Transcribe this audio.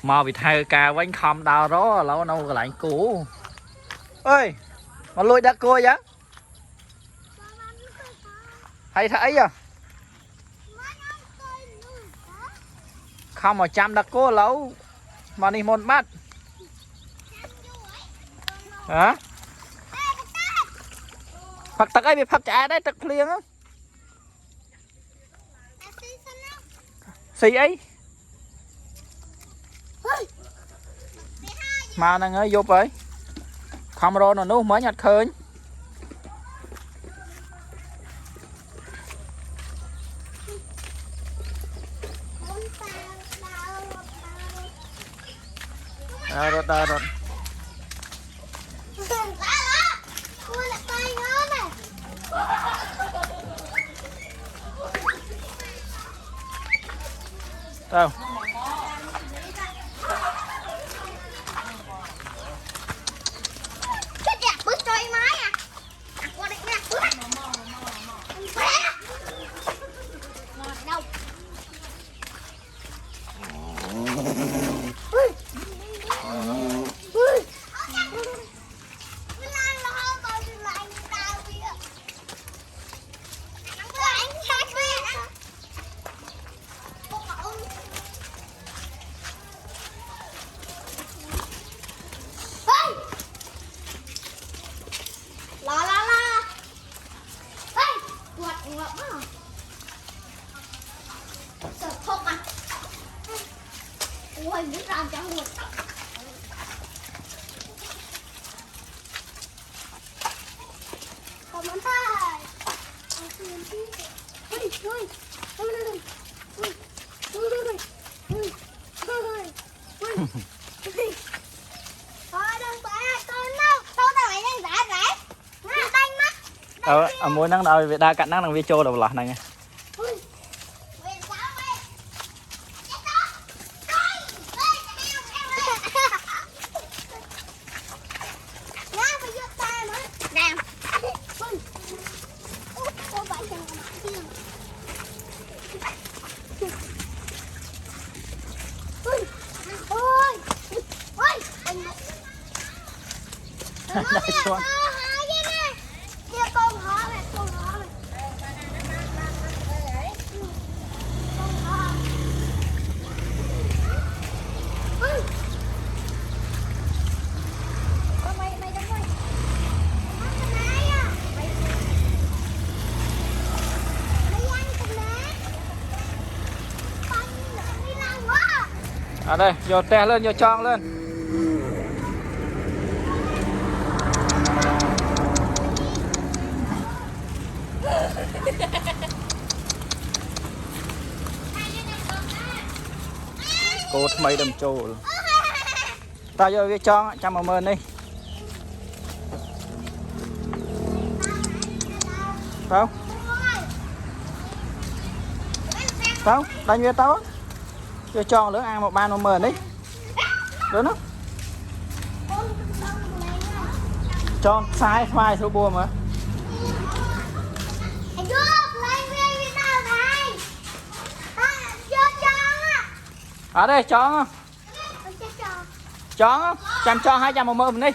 mà bị thay ca bánh không đau đó lâu đâu cái lạnh cũ ơi mà lôi đã coi á hay thấy à không mà chăm đã cô lâu mà đi một mắt hả phật tắc ấy bị phật trả đấy tắc liền á xì ấy mà nàng ơi vô với không rồi nó nu mới nhặt khơi rồi đâu ôi biết làm cho một còn món thai ở mỗi năng đầu việt đa cạnh năng năng vi châu đầu lọt này nghe đại xuân ở đây vô te lên vô tròn lên cô mấy đầm trâu tao vô cái tròn trăm mà mơn đi tao tao đánh về tao cho tròn nữa ăn một ba nó mờn đi đúng không tròn sai phai số bùa mà ở đây tròn tròn chăm cho 200 một mờn đi